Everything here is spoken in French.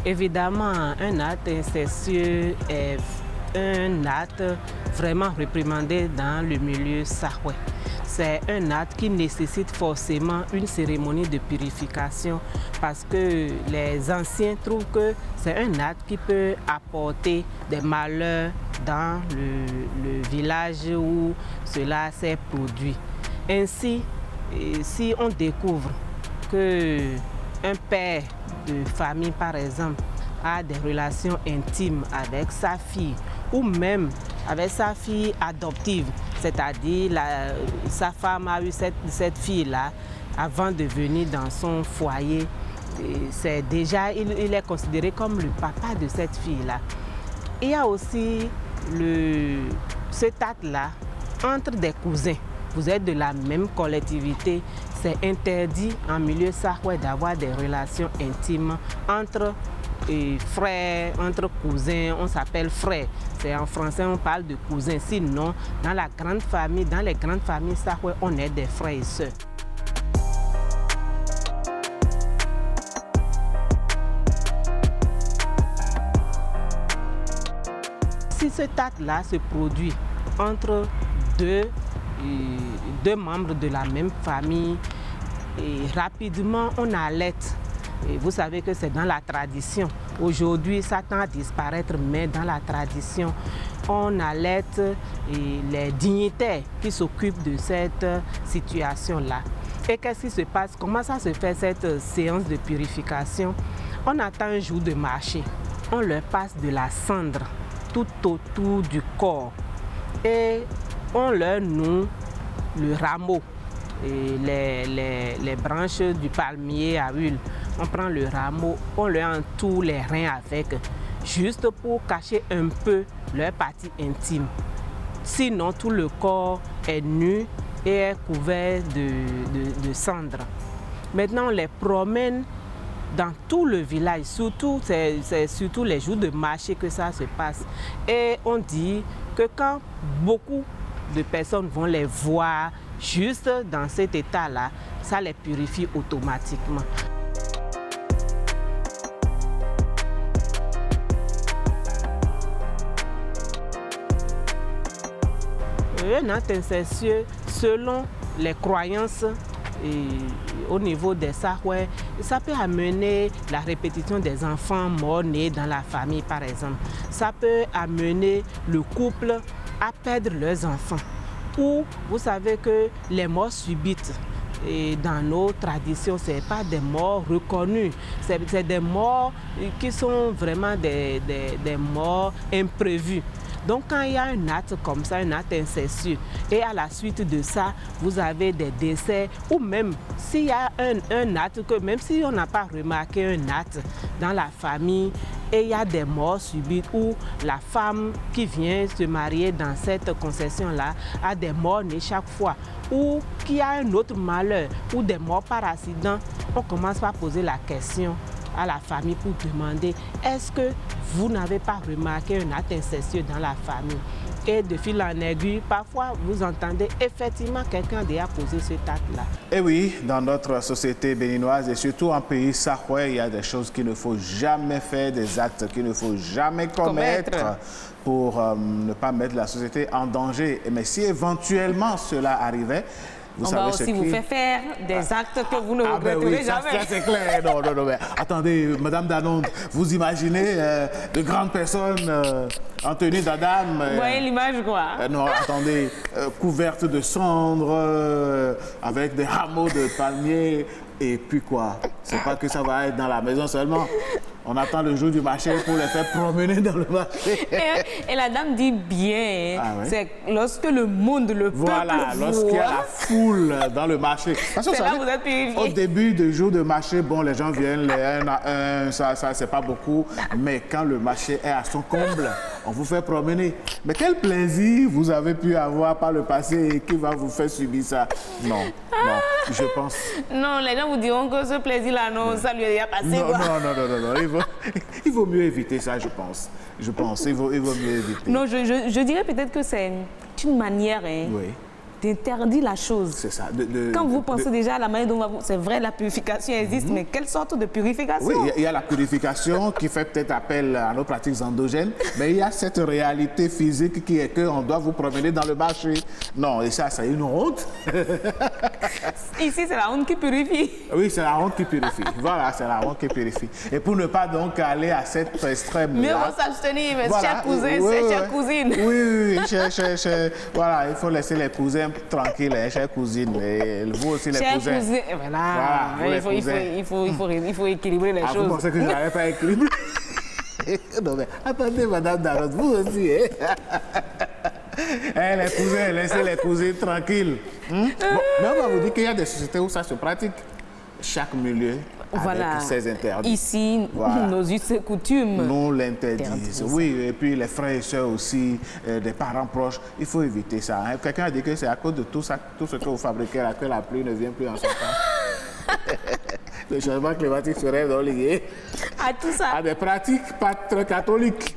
Évidemment, un acte incestueux est un acte vraiment réprimandé dans le milieu sahouais. C'est un acte qui nécessite forcément une cérémonie de purification parce que les anciens trouvent que c'est un acte qui peut apporter des malheurs dans le village où cela s'est produit. Ainsi, si on découvre qu'un père de famille, par exemple, a des relations intimes avec sa fille ou même avec sa fille adoptive, c'est-à-dire sa femme a eu cette fille-là avant de venir dans son foyer, c'est déjà, il est considéré comme le papa de cette fille-là. Il y a aussi cet acte-là entre des cousins. Vous êtes de la même collectivité, c'est interdit en milieu sahouais d'avoir des relations intimes entre frères, entre cousins, on s'appelle frères. En français, on parle de cousins. Sinon, dans les grandes familles sahouais, on est des frères et sœurs. Si cet acte-là se produit entre deux membres de la même famille, et rapidement on alerte. Et vous savez que c'est dans la tradition. Aujourd'hui, ça tend à disparaître, mais dans la tradition, on alerte les dignitaires qui s'occupent de cette situation-là. Et qu'est-ce qui se passe? Comment ça se fait cette séance de purification? On attend un jour de marché. On leur passe de la cendre tout autour du corps. Et on leur noue le rameau, et les branches du palmier à huile. On prend le rameau, on leur entoure les reins avec, juste pour cacher un peu leur partie intime. Sinon, tout le corps est nu et est couvert de cendres. Maintenant, on les promène dans tout le village, c'est surtout les jours de marché que ça se passe. Et on dit que quand beaucoup de personnes vont les voir juste dans cet état-là, ça les purifie automatiquement. Un acte incestueux, selon les croyances au niveau des Sahouais, ça peut amener la répétition des enfants morts-nés dans la famille, par exemple. Ça peut amener le couple à perdre leurs enfants. Ou vous savez que les morts subites, et dans nos traditions, ce n'est pas des morts reconnues, c'est des morts qui sont vraiment des morts imprévues. Donc quand il y a un acte comme ça, un acte incestueux, et à la suite de ça, vous avez des décès, ou même s'il y a un acte, que même si on n'a pas remarqué un acte dans la famille, et il y a des morts subites, ou la femme qui vient se marier dans cette concession-là a des morts nés chaque fois, ou qu'il y a un autre malheur, ou des morts par accident, on commence par poser la question à la famille pour demander est-ce que vous n'avez pas remarqué un acte incestueux dans la famille? Et de fil en aiguille, parfois vous entendez effectivement quelqu'un déjà poser cet acte-là. Et oui, dans notre société béninoise et surtout en pays sahouais, il y a des choses qu'il ne faut jamais faire, des actes qu'il ne faut jamais commettre pour ne pas mettre la société en danger. Mais si éventuellement cela arrivait, on va aussi vous faire des actes que vous ne regretterez jamais. Ça c'est clair. Non, mais attendez, Madame Danonde, vous imaginez de grandes personnes en tenue d'Adam. Vous voyez l'image quoi? Non, attendez, couvertes de cendres, avec des rameaux de palmier, et puis quoi? C'est pas que ça va être dans la maison seulement. On attend le jour du marché pour les faire promener dans le marché. Et la dame dit bien, c'est lorsque le monde, le peuple voilà, lorsqu'il y a la foule dans le marché. Parce que là vous êtes purifié. Au début du jour de marché, bon, les gens viennent, un à un, ça c'est pas beaucoup. Mais quand le marché est à son comble, on vous fait promener. Mais quel plaisir vous avez pu avoir par le passé et qui va vous faire subir ça? Non, je pense. Non, les gens vous diront que ce plaisir-là, non, ça lui est déjà passé. Non. Il vaut mieux éviter ça, je pense. Il vaut mieux éviter. Non, je dirais peut-être que c'est une manière d'interdire la chose. C'est ça. Quand vous pensez déjà à la manière dont c'est vrai, la purification existe, mais quelle sorte de purification? Oui, il y a la purification qui fait peut-être appel à nos pratiques endogènes, mais il y a cette réalité physique qui est qu'on doit vous promener dans le marché. Non, et ça, c'est une honte. Ici, c'est la honte qui purifie. Oui, c'est la honte qui purifie. Voilà, c'est la honte qui purifie. Et pour ne pas donc aller à cet extrême-là... Mieux vaut s'abstenir, mais voilà, chers cousins, chères cousines. Oui, voilà, il faut laisser les cousins tranquilles, hein, chères cousines. Et vous aussi, les cousins. Voilà, il faut équilibrer les choses. Vous pensez que je n'avais pas équilibré? Non, mais attendez, Madame Darotte, vous aussi, hein? Les cousins, laissez les cousines tranquilles. Bon, mais on va vous dire qu'il y a des sociétés où ça se pratique. Chaque milieu avec ses interdits. Ici, nos us et coutumes nous l'interdisent. Oui, et puis les frères et sœurs aussi, des parents proches, il faut éviter ça. Hein. Quelqu'un a dit que c'est à cause de tout ça, tout ce que vous fabriquez là, que la pluie ne vient plus en son temps. Le changement climatique serait donc lié à tout ça. À des pratiques pas très catholiques.